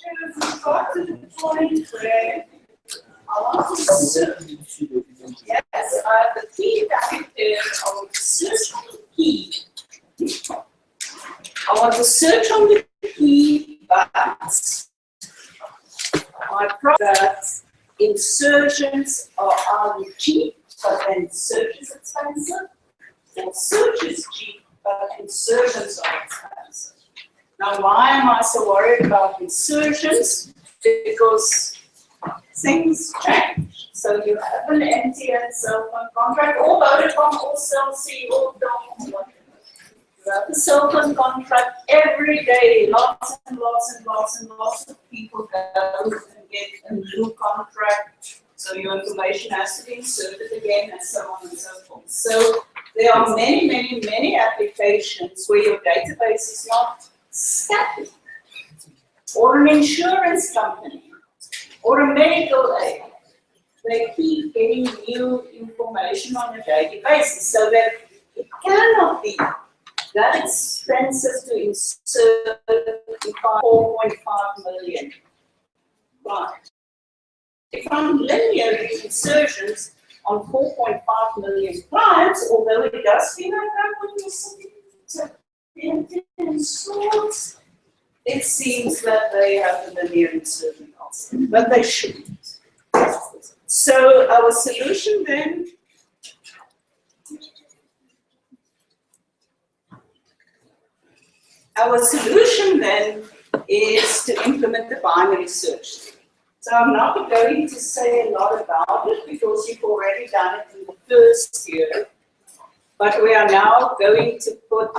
We've got to the point where I want to search. Yes, I have the key packet there. I want to search on the key. I want to search on the key, but my problem is that insertions are either cheap, but then search is expensive, or search is cheap, but insertions are expensive. Now, why am I so worried about insertions? Because things change. So you have an MTN cell phone contract, or Vodacom, or Cell C, or Dom, whatever. You have a cell phone contract every day. Lots and lots and lots and lots of people go and get a new contract. So your information has to be inserted again, and so on and so forth. So there are many, many, many applications where your database is not static, or an insurance company, or a medical aid. They keep getting new information on a daily basis, so that it cannot be that expensive to insert 4.5 million. Right. If I'm linear insertions on 4.5 million clients, although it does feel like that when you're sitting in sorts, it seems that they have a linear insertion also, but they shouldn't. So our solution then is to implement the binary search. So I'm not going to say a lot about it because you've already done it in the first year. But we are now going to put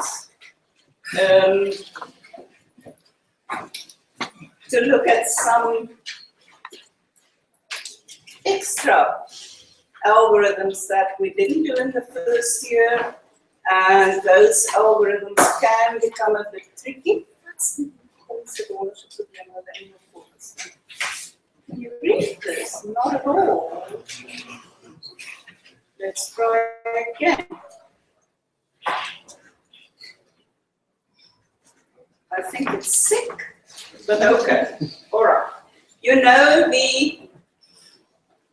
to look at some extra algorithms that we didn't do in the first year, and those algorithms can become a bit tricky. Can you read this? Not at all. Let's try again. I think it's sick, but okay. All right. You know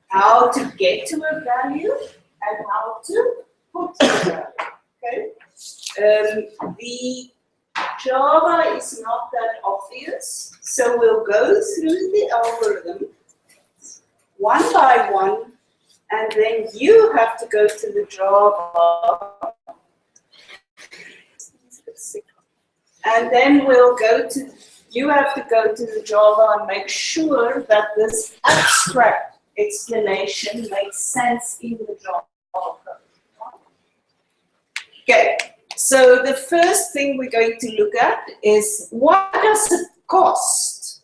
how to get to a value and how to put a value. Okay. The Java is not that obvious, so we'll go through the algorithm one by one, and then you have to go to the Java. And then you have to go to the Java and make sure that this abstract explanation makes sense in the Java code. Okay, so the first thing we're going to look at is what does it cost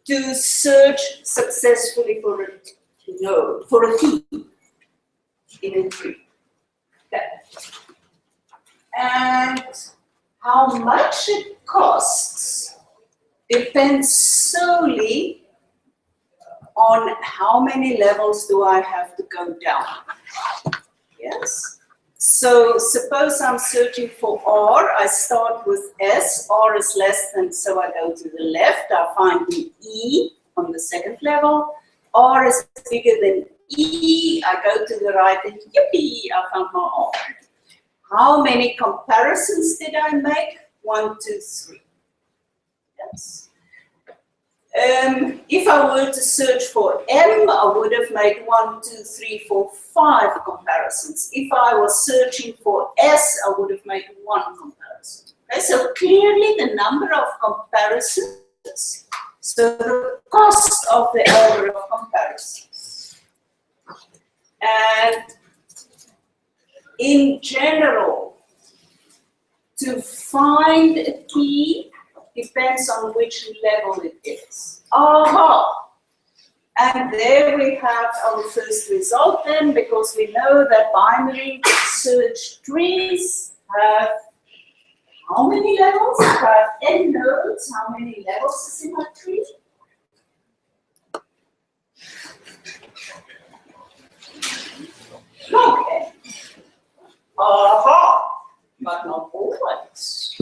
to search successfully for a key in a tree. Okay. And how much it costs depends solely on how many levels do I have to go down. Yes? So suppose I'm searching for R, I start with S, R is less than, so I go to the left, I find the E on the second level. R is bigger than E, I go to the right and yippee, I found my R. How many comparisons did I make? 1, 2, 3. Yes. If I were to search for M, I would have made 1, 2, 3, 4, 5 comparisons. If I was searching for S, I would have made 1 comparison. Okay, so clearly the number of comparisons, so the cost of the order of comparisons. And in general, to find a key depends on which level it is. Aha! And there we have our first result then, because we know that binary search trees have how many levels? If I have n nodes, how many levels is in my tree? Okay. Aha! But not always.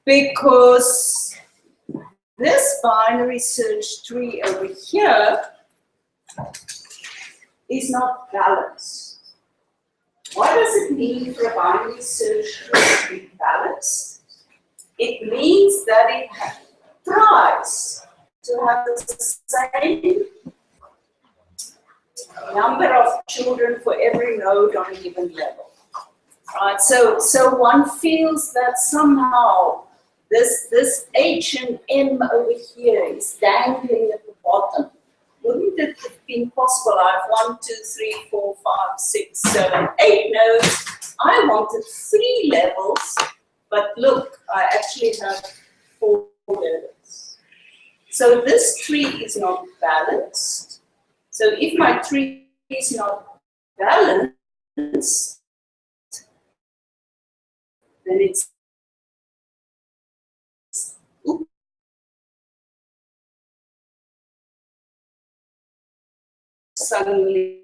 because this binary search tree over here is not balanced. What does it mean for a binary search tree to be balanced? It means that it tries to have the same number of children for every node on a given level. Right? So one feels that somehow this H and M over here is dangling at the bottom. Wouldn't it have been possible? I have 1, 2, 3, 4, 5, 6, 7, 8 nodes. I wanted 3 levels, but look, I actually have 4 levels. So this tree is not balanced. So if my tree is not balanced, then it's suddenly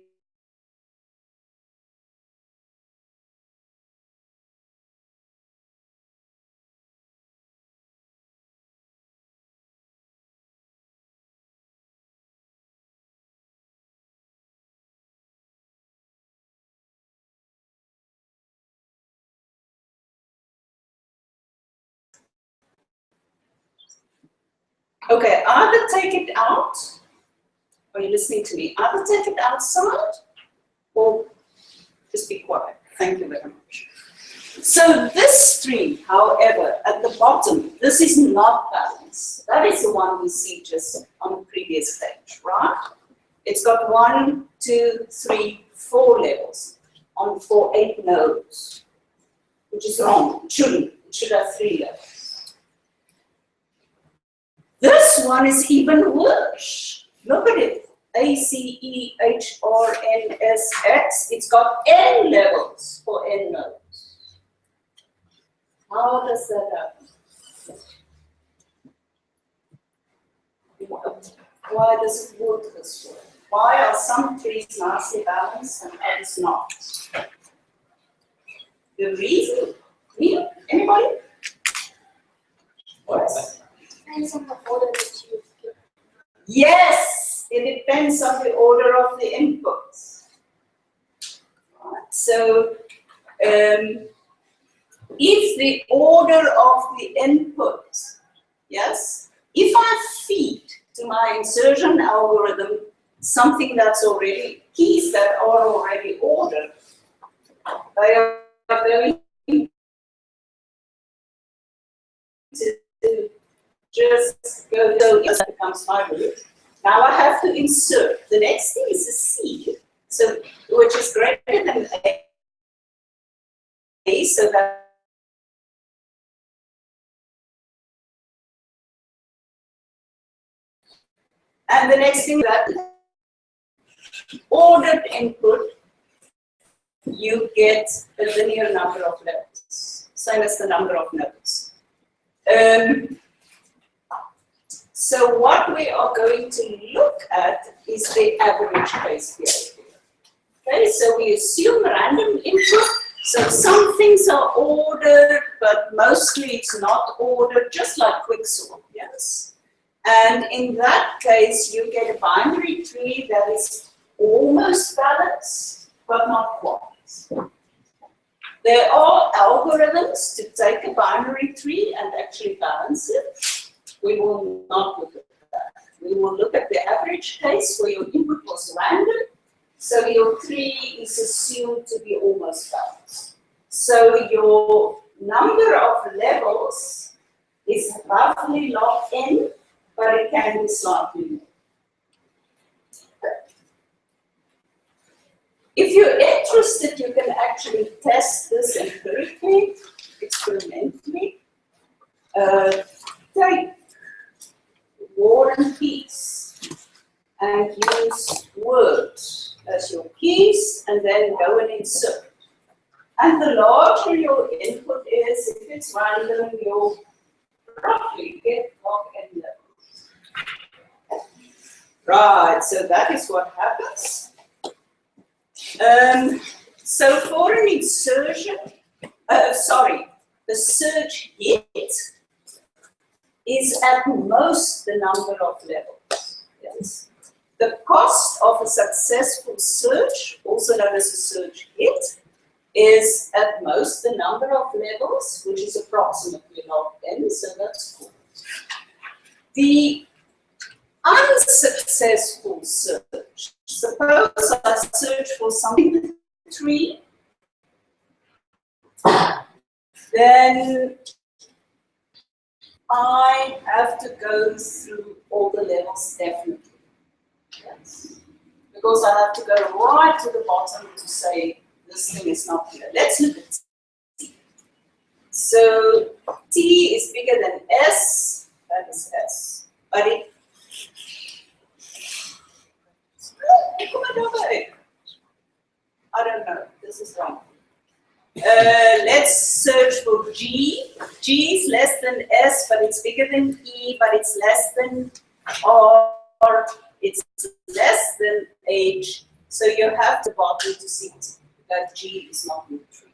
okay, either take it out. Are you listening to me? Either take it outside or just be quiet. Thank you very much. So this string, however, at the bottom, this is not balanced. That is the one we see just on the previous page, right? It's got 1, 2, 3, 4 levels for 8 nodes, which is wrong. It shouldn't. It should have 3 levels. This one is even worse. Look at it. A, C, E, H, R, N, S, X. It's got N levels for N nodes. How does that happen? Why does it work this way? Why are some trees nicely balanced and others not? The reason? Me? Anybody? What? Depends on the order that you give. Yes, it depends on the order of the inputs. Right. So, if the order of the input, yes, if I feed to my insertion algorithm something that's already, keys that are already ordered, they are going to just go, so yes, that becomes my root. Now I have to insert. The next thing is a C, so which is greater than A, so that and the next thing that ordered input, you get a linear number of levels, same as the number of nodes. So what we are going to look at is the average case behavior. Okay, so we assume random input. So some things are ordered, but mostly it's not ordered, just like quicksort, yes? And in that case, you get a binary tree that is almost balanced, but not quite. There are algorithms to take a binary tree and actually balance it. We will not look at that. We will look at the average case where your input was random, so your tree is assumed to be almost balanced. So your number of levels is roughly log n, but it can be slightly more. If you're interested, you can actually test this empirically, experimentally. Take War and Peace and use Word as your keys, and then go and insert. And the larger your input is, if it's random, you'll roughly get log n levels. Right, so that is what happens. So for an insertion, the search hit, is at most the number of levels. Yes. The cost of a successful search, also known as a search hit, is at most the number of levels, which is approximately log n, so that's cool. The unsuccessful search, suppose I search for something with a tree, then I have to go through all the levels definitely. Yes. Because I have to go right to the bottom to say this thing is not here. Let's look at T. So T is bigger than S, that is S. But it I don't know, this is wrong. Let's search for G. G is less than S, but it's bigger than E, but it's less than R, it's less than H. So you have to bottom to see that G is not in the tree.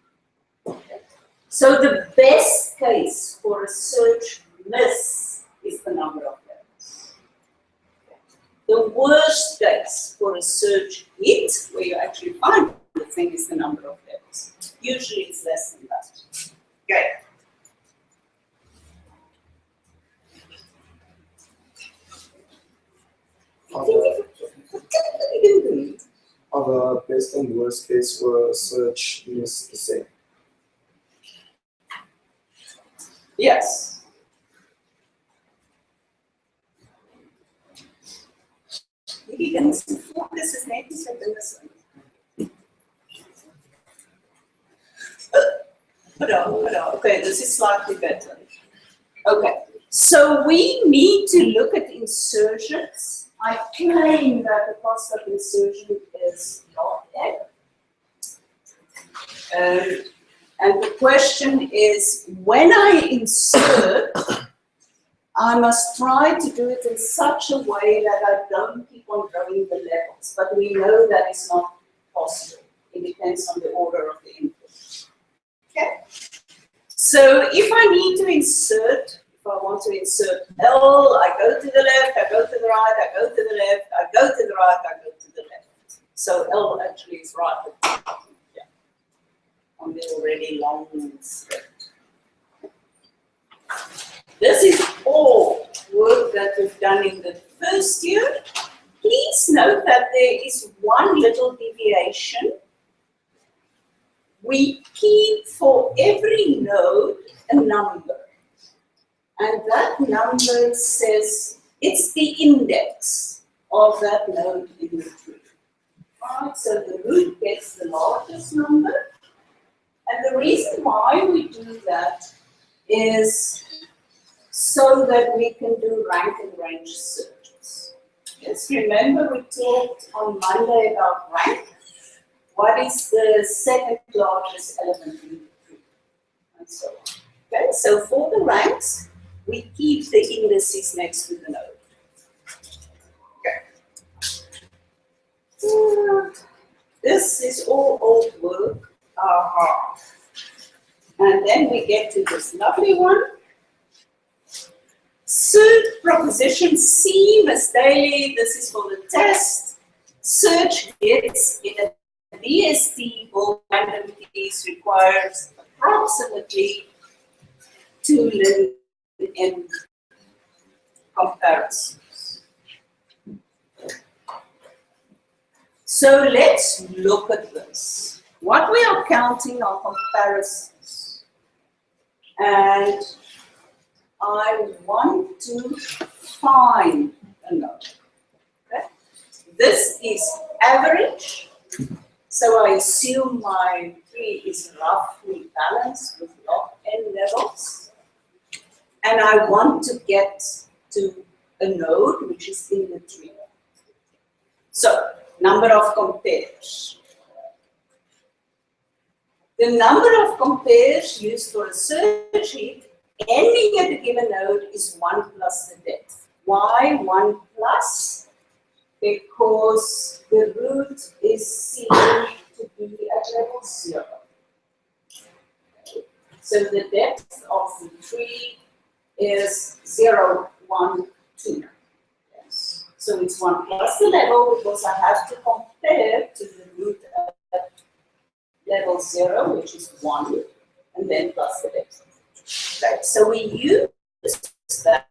Okay. So the best case for a search miss is the number of levels. The worst case for a search hit, where you actually find the thing, is the number of levels. Usually it's less than that. Okay. Are the best and worst case for a search miss the same? Yes. This is okay, this is slightly better. Okay, so we need to look at insertions. I claim that the cost of insertion is log n. And the question is, when I insert, I must try to do it in such a way that I don't keep on growing the levels. But we know that is not possible. It depends on the order of the input. Okay? So if I need to insert, if I want to insert L, I go to the left, I go to the right, I go to the left, I go to the right, I go to the left. So L actually is right at the bottom here on the already long thread. This is all work that we've done in the first year. Please note that there is one little deviation. We keep for every node a number. And that number says it's the index of that node in the tree. Right, so the root gets the largest number. And the reason why we do that is so that we can do rank and range searches. Yes, remember we talked on Monday about rank. What is the second largest element in the tree? And so on. Okay, so for the ranks, we keep the indices next to the node. Okay. This is all old work. Aha. And then we get to this lovely one. Search proposition C, Miss Daly, this is for the test. Search hits in a DST or random keys requires approximately 2 linear comparisons. So let's look at this. What we are counting are comparisons. And I want to find a node. Okay? This is average. So I assume my tree is roughly balanced with log n levels. And I want to get to a node which is in the tree. So, number of compares. The number of compares used for a search hit ending at a given node is 1 plus the depth. Why 1 plus? Because the root is seen to be at level 0. So the depth of the tree is 0, 1, 2. Yes. So it's 1 plus the level because I have to compare to the root at level 0, which is 1, and then plus the depth. Right. So we use that.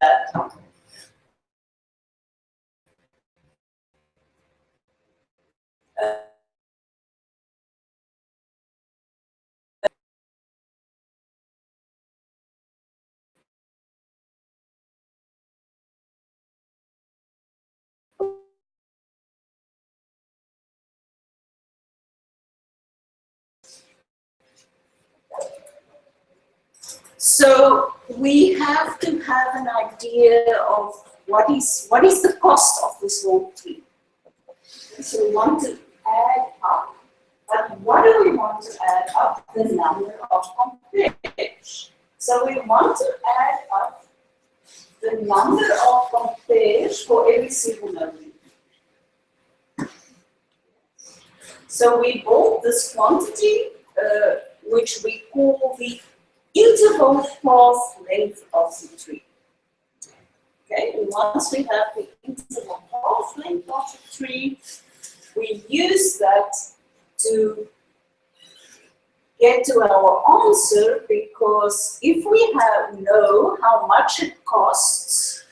So we have to have an idea of what is the cost of this whole tree. So we want to add up, but what do we want to add up? The number of compares. So we want to add up the number of compares for every single node. So we build this quantity, which we call the interval path length of the tree. Okay, and once we have the interval path length of the tree, we use that to get to our answer, because if we know how much it costs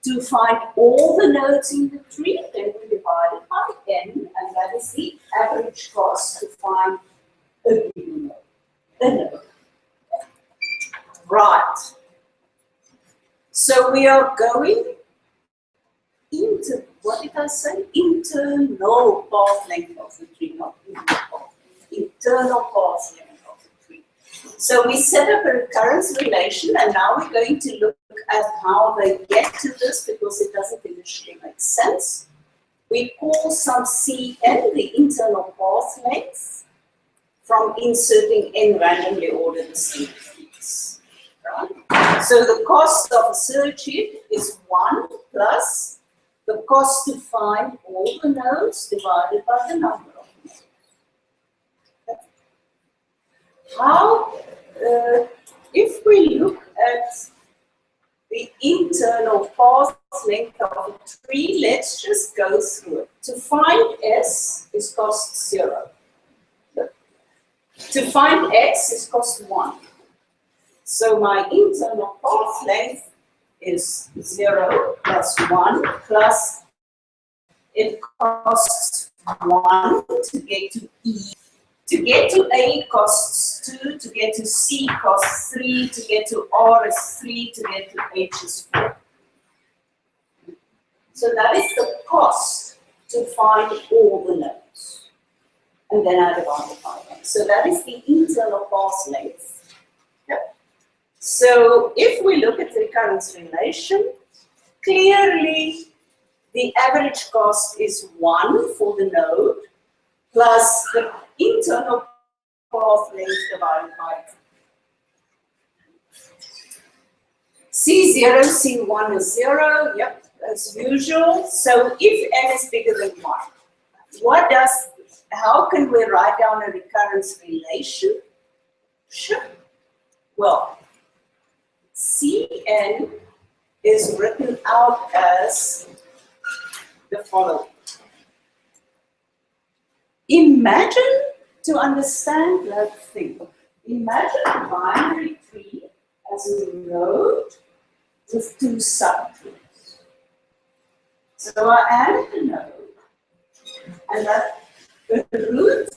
to find all the nodes in the tree, then we divide it by n, and that is the average cost to find a given node. Right. So we are going into, what did I say? Internal path length of the tree, not internal path length of the tree. So we set up a recurrence relation, and now we're going to look at how they get to this, because it doesn't initially make sense. We call some Cn the internal path length from inserting n randomly ordered sequences. Right? So the cost of a search hit is 1 plus the cost to find all the nodes divided by the number of nodes. Okay. How, if we look at the internal path length of a tree, let's just go through it. To find S is cost 0. To find X is cost 1. So my internal path length is 0 plus 1 plus it costs 1 to get to E. To get to A costs 2, to get to C costs 3, to get to R is 3, to get to H is 4. So that is the cost to find all the nodes. And then I divide it by them. So that is the internal path length. Yep. So if we look at the recurrence relation, clearly the average cost is 1 for the node plus the internal path length divided by 2. C0, C1 is 0, yep, as usual. So if n is bigger than 1, how can we write down a recurrence relation? Sure. Well, Cn is written out as the following. Imagine, to understand that thing, imagine a binary tree as a node with 2 subtrees. So I add the node, and that the root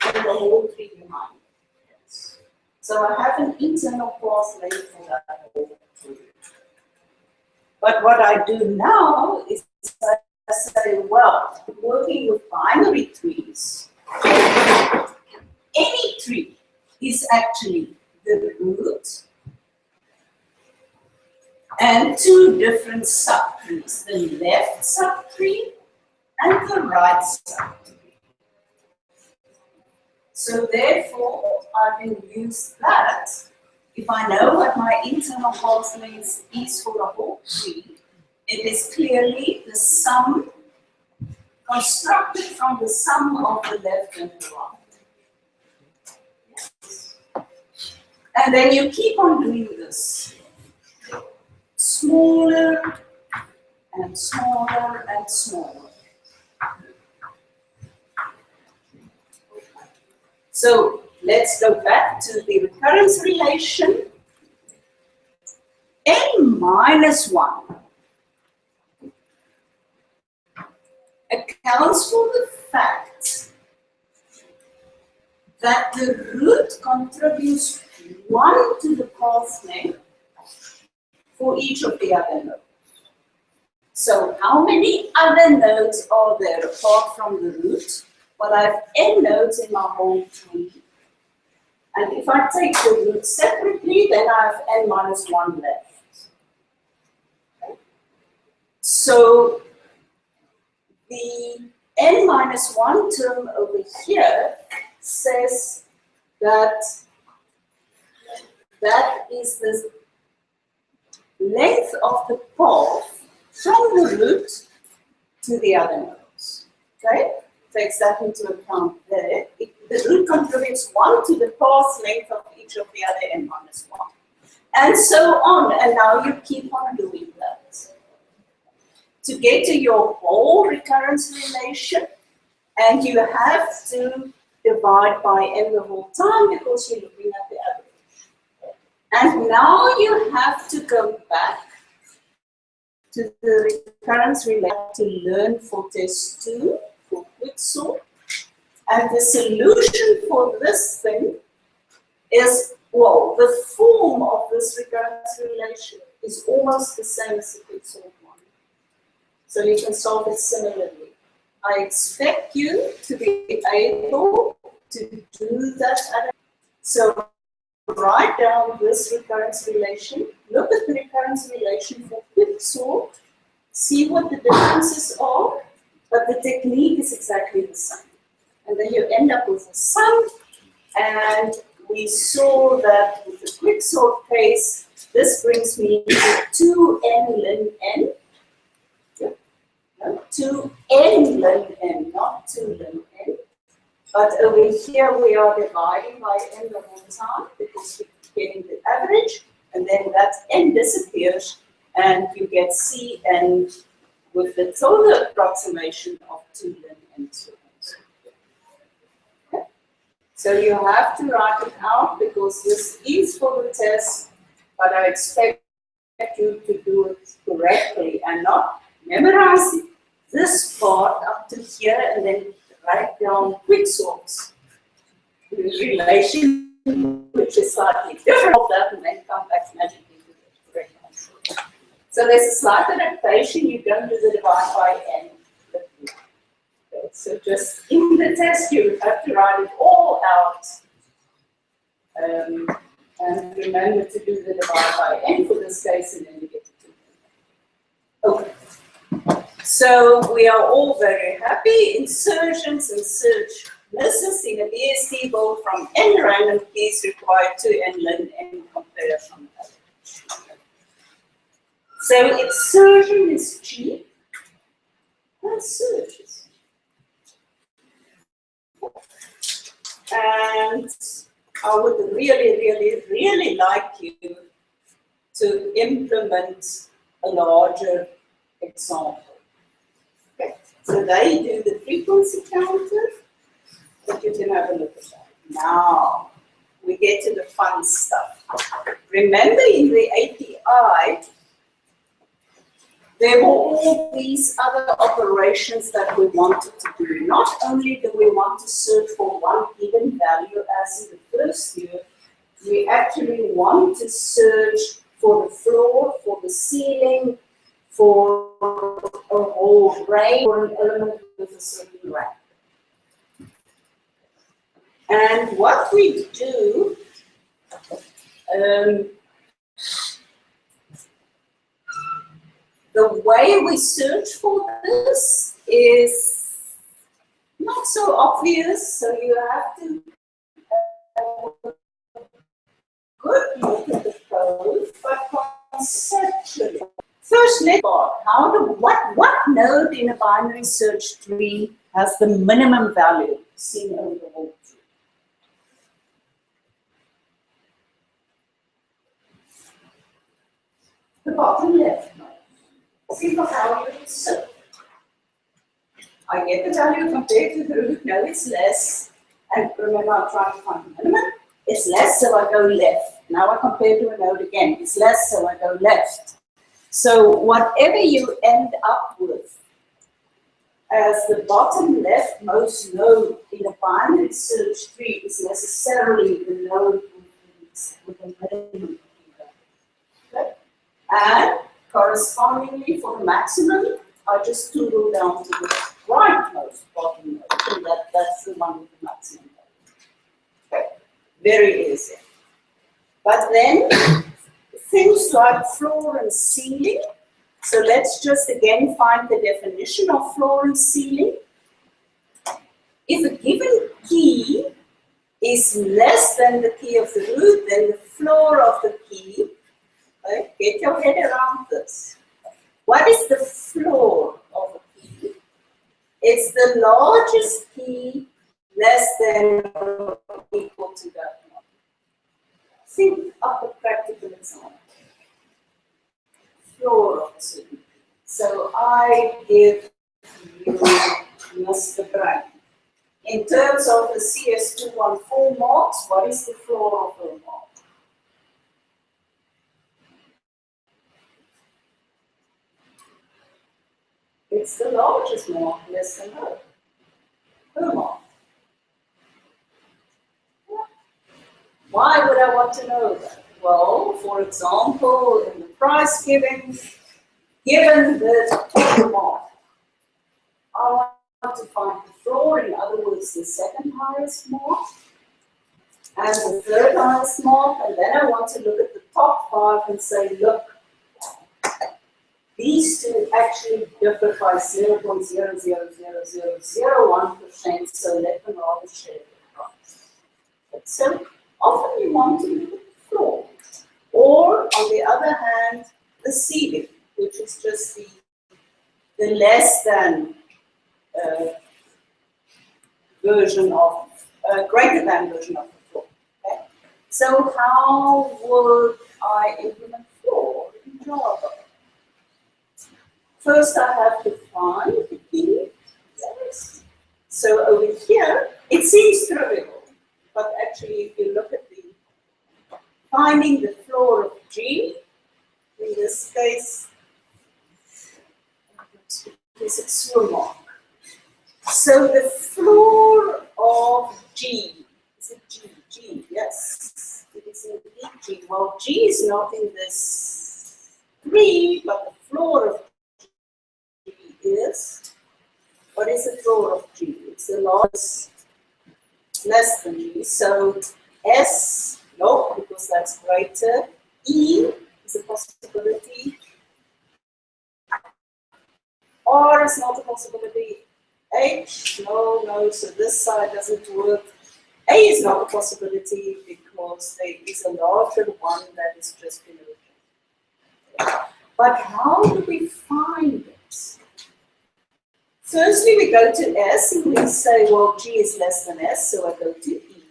and the whole tree behind it. Yes. So I have an internal path length for that whole tree. But what I do now is I say, well, working with binary trees, any tree is actually the root and 2 different subtrees, the left subtree and the right subtree. So therefore, I can use that. If I know what my internal path length is for the whole tree, it is clearly the sum constructed from the sum of the left and the right. Yes. And then you keep on doing this. smaller and smaller and smaller. So let's go back to the recurrence relation. N minus 1 accounts for the fact that the root contributes 1 to the path length for each of the other nodes. So how many other nodes are there apart from the root? Well, I have n nodes in my whole tree. And if I take the root separately, then I have n minus 1 left. Okay. So the n minus 1 term over here says that that is the length of the path from the root to the other nodes. Okay? Takes that into account there. The root contributes 1 to the path length of each of the other n minus 1. And so on. And now you keep on doing that. To get to your whole recurrence relation, and you have to divide by n the whole time because you're looking at the average. And now you have to go back to the recurrence relation to learn for test 2, for quicksort. And the solution for this thing is, well, the form of this recurrence relation is almost the same as the quicksort one. So you can solve it similarly. I expect you to be able to do that. So write down this recurrence relation, look at the recurrence relation for quicksort, see what the differences are, but the technique is exactly the same. And then you end up with a sum, and we saw that with the quicksort case, this brings me to 2n ln n. 2n ln n, not 2 ln n. But over here we are dividing by n the whole time because we're getting the average, and then that n disappears and you get Cn with the total approximation of 2 ln n. Okay. So you have to write it out because this is for the test, but I expect you to do it correctly and not memorize this part up to here and then write down quicksort's relation, which is slightly different from that, and then come back magically to the correct answer. So there's a slight adaptation. You don't do the divide by n. Okay, so just in the test, you have to write it all out. And remember to do the divide by n for this case, and then you get to 2. Okay. So we are all very happy. Insertions and search misses in a BST bowl from n random keys require 2n ln n comparison. So insertion is cheap and search is cheap. And I would really like you to implement a larger example. Okay. So they do the frequency counter, but you can have a look at that. Now we get to the fun stuff. Remember in the API, there were all these other operations that we wanted to do. Not only do we want to search for one given value as in the first year, we actually want to search for the floor, for the ceiling, for a whole range, or an element with a certain rank. And what we do, the way we search for this is not so obvious, so you have to good look at the code, but conceptually. First, let's start. What node in a binary search tree has the minimum value seen over the whole tree? the bottom left node. Think of how you insert. I get the value compared to the root, no it's less, and remember I'm trying to find the minimum. It's less, so I go left. Now I compare to a node again, it's less, so I go left. So whatever you end up with as the bottom leftmost node in a binary search tree is necessarily the node with the minimum. Okay? And correspondingly for the maximum, I just toggle down to the rightmost bottom node, and that's the one with the maximum node. Okay? Very easy. But then, things like floor and ceiling. So let's just again find the definition of floor and ceiling. If a given key is less than the key of the root, then the floor of the key, right? Get your head around this. What is the floor of a key? It's the largest key less than or equal to that one. Think of a practical example. Floor of the key. So I give you Mr. Brown. In terms of the CS214 marks, what is the floor of a mark? It's the largest mark, less than her mark. Why would I want to know that? Well, for example, in the price giving, given the top mark, I want to find the floor, in other words, the second highest mark, and the third highest mark, and then I want to look at the top 5 and say, look, these two actually differ by 0.00001%, so let them rather share the price. So often you want to look at the floor, or on the other hand, the ceiling, which is just the less than version of, greater than version of the floor. Okay? So how would I implement floor in Java? First, I have to find the key. Yes. So over here, it seems trivial, but actually, if you look at the finding the floor of G, in this case, it's a mark. So the floor of G, is it G? G, yes. It is indeed G. Well, G is not in this 3, but the floor of G is, what is the floor of G? It's the largest, less than G. So S, no, because that's greater. E is a possibility. R is not a possibility. H, no, so this side doesn't work. A is not a possibility because there is a larger one that is just been rejected. But how do we find it? Firstly, we go to S and we say, well, G is less than S, so I go to E.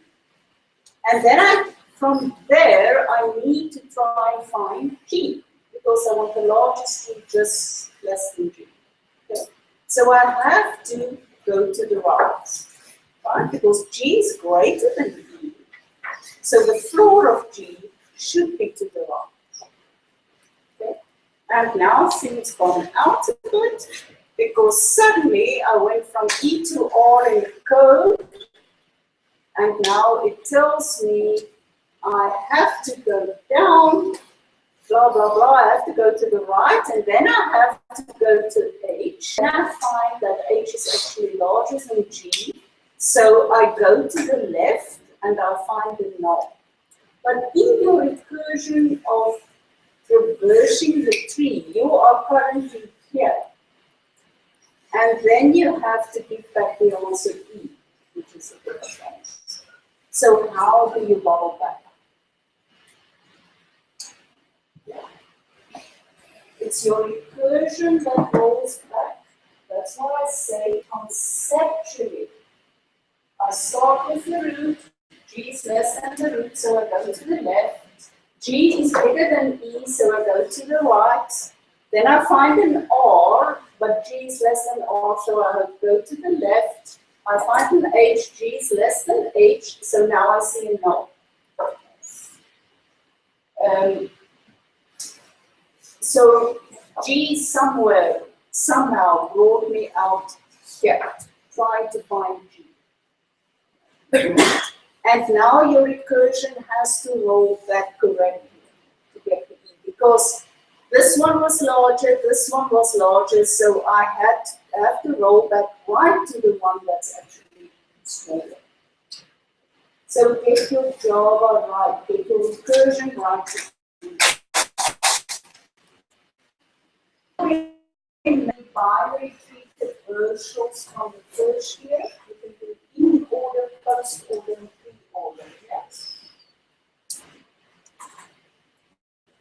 And then from there, I need to try and find G because I want the largest key just less than G. Okay. So I have to go to the right, because G is greater than E. So the floor of G should be to the right. Okay. And now things gone out a bit, because suddenly I went from E to R in the code, and now it tells me I have to go down, blah, blah, blah, I have to go to the right, and then I have to go to H, and I find that H is actually larger than G, so I go to the left, and I find the null. But in your recursion of traversing the tree, you are currently here, and then you have to give back the answer E, which is the first answer. So how do you bubble back? It's your recursion that rolls back. That's why I say conceptually. I start with the root, G is less than the root, so I go to the left. G is bigger than E, so I go to the right. Then I find an R, but G is less than R, so I go to the left. I find an H, G is less than H, so now I see a no. So G somewhere, somehow brought me out here, trying to find G. And now your recursion has to roll back correctly to get the E, because this one was larger, this one was larger, so I have to roll back right to the one that's actually smaller. So get your Java right, get your recursion right. In binary treated virtuals from the first year, you can do in order, first order, and pre-order. Yes.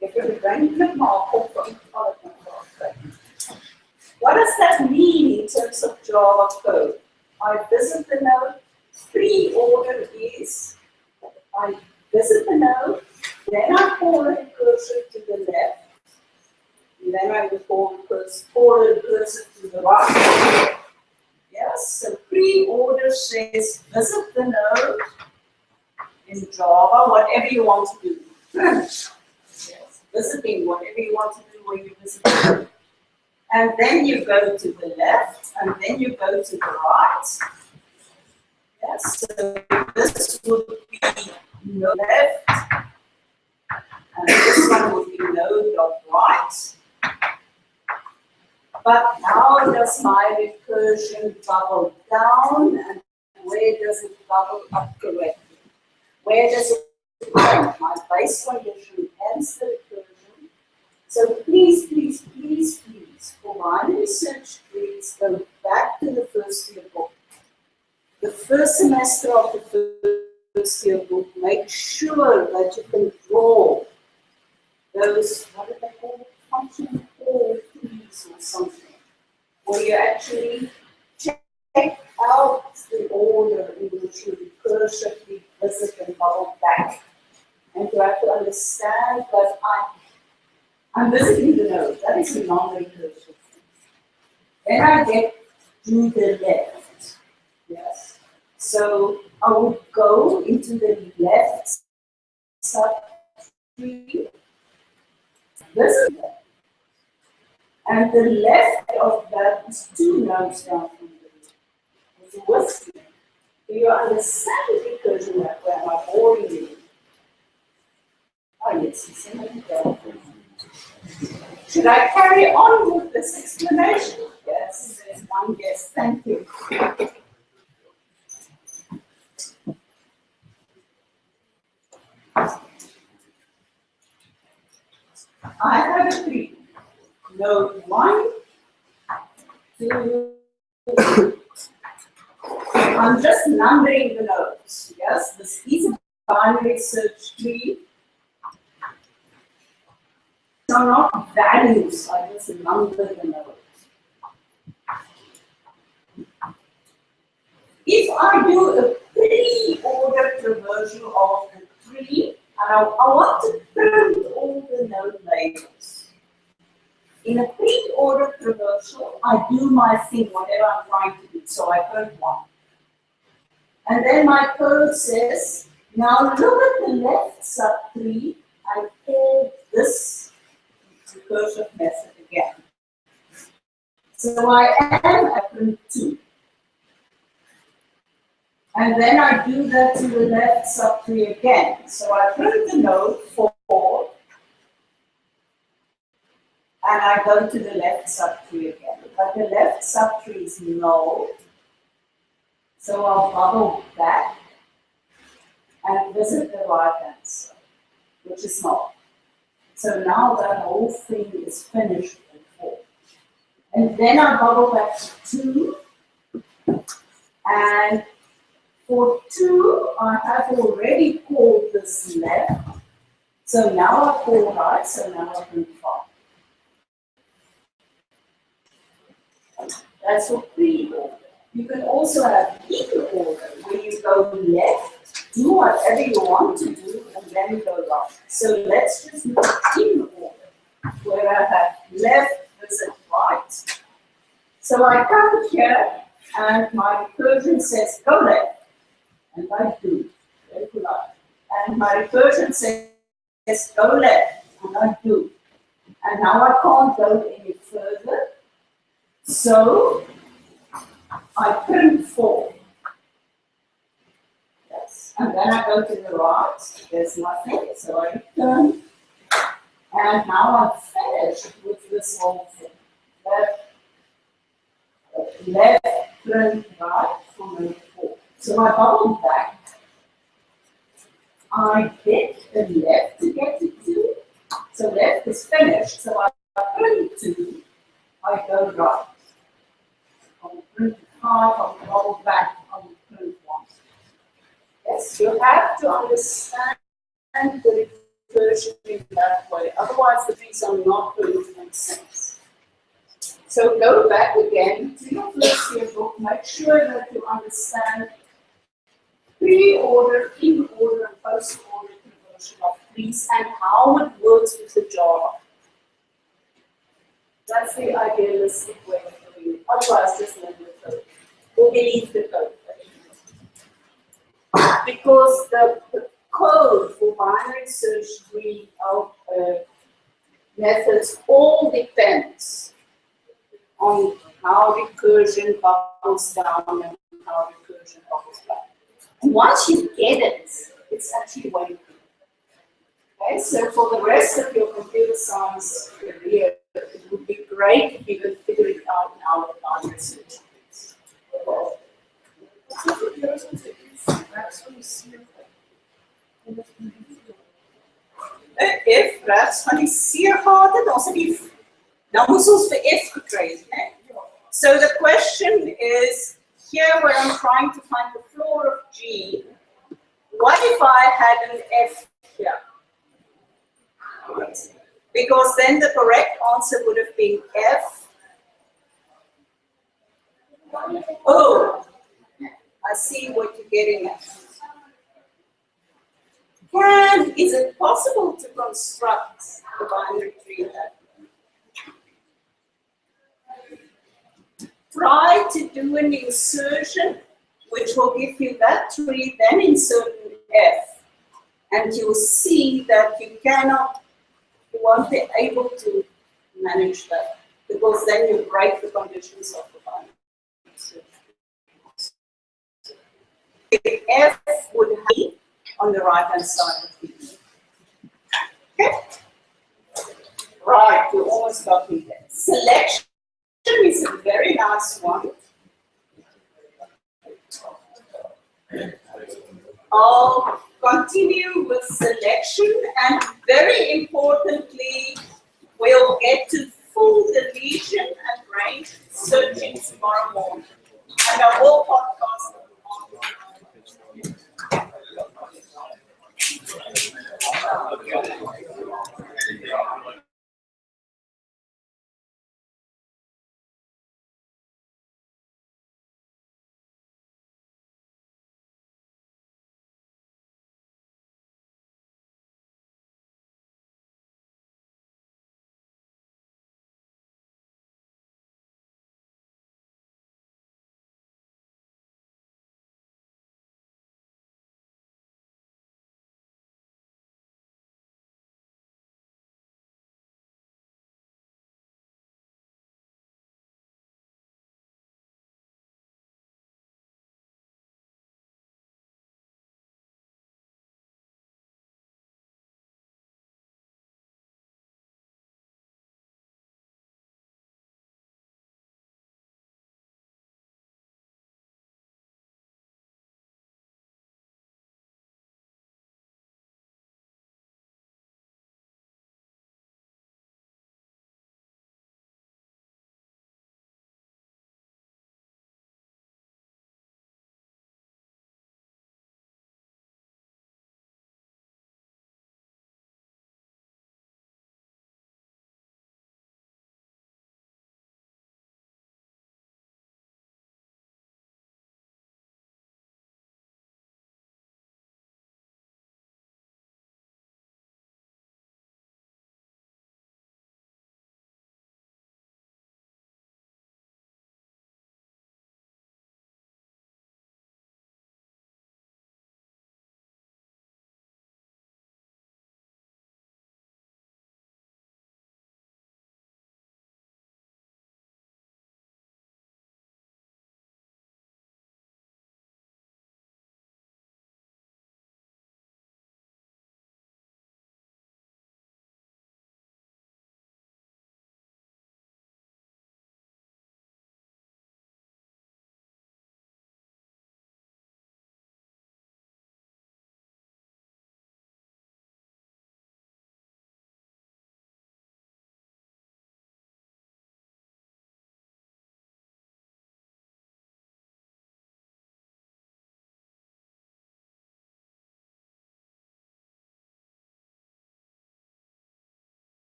If you're going to mark from what does that mean in terms of Java code? I visit the node, pre-order is, I visit the node, then I call a cursor to the left, and then I will call a cursor to the right. Yes, so pre-order says visit the node in Java, whatever you want to do. Yes, visiting, whatever you want to do when you visit the node. And then you go to the left, and then you go to the right. Yes, so this would be node left, and this one would be node dot right. But how does my recursion bubble down, and where does it bubble up correctly? Where does it end? My base condition ends the recursion. So please, please, please, please, for binary search trees, go back to the first year book. The first semester of the first year book, make sure that you can draw those, what do they call it, function call trees or something, where you actually check out the order in which you recursively visit and bubble back. And you have to understand that I'm visiting the node. That is a non-recursive thing. Then I get to the left. Yes. So I would go into the left subtree, visit that. And the left of that is 2 nodes down from the west. Do you understand the recursion that way? Am I boring you? Oh, yes, it's in the Should I carry on with this explanation? Yes, there's one yes, thank you. I have a tree. Node 1, 2, I'm just numbering the nodes. Yes, this is a binary search tree. So not values, I just number the nodes. If I do a pre-ordered reversal of the tree, and I want to print all the node labels. In a pre-ordered reversal, I do my thing, whatever I'm trying to do. So I print 1. And then my code says, now look at the left subtree and call this recursive method again. So I am at print 2. And then I do that to the left subtree again. So I print the node 4, and I go to the left subtree again. But the left subtree is null. So I'll bubble back and visit the right hand side, which is null. So now that whole thing is finished with 4. And then I bubble back to 2. And for 2, I have already called this left. So now I call right, so now I can 5. That's for pre-order. You can also have in order, where you go left, do whatever you want to do, and then go right. So let's just move in order, where I have left visit right. So I come here, and my recursion says go left, and I do, very polite. And my recursion says go left, and I do. And now I can't go any further, so I print 4. Yes. And then I go to the right, there's nothing, so I return. And now I'm finished with this whole thing. Left, print, right, from the 4. So I bubble back. I get the left to get to 2. So left is finished, so I print 2, I go right. I will print 5, I will bubble back, I will print 1. Yes, you have to understand the recursion in that way, otherwise the trees are not going to make sense. So go back again to your first year book, make sure that you understand pre-order, in-order, and post-order conversion of trees and how it works with the Java. That's the idealistic way of doing it. Otherwise, just learn the code or delete the code. Because the code for binary search tree methods all depends on how recursion bubbles down and how recursion bubbles back. And once you get it, it's actually way good. Okay, so for the rest of your computer science career, it would be great if you could figure it out now with binary search trees. F, perhaps van die seergate, daar sit die, nou moes ons vir F gekry het, né? So the question is, here where I'm trying to find the floor of G, what if I had an F here? Because then the correct answer would have been F. Oh, I see what you're getting at. Is it possible to construct the binary tree that way? Try to do an insertion which will give you that tree, then insert an F, and you'll see that you won't be able to manage that, because then you break the conditions of the binary search. The F would be on the right-hand side of the E. Okay? Right, you almost got me there. Selection is a very nice one. I'll continue with selection, and very importantly, we'll get to full deletion and range searching tomorrow morning. And I will podcast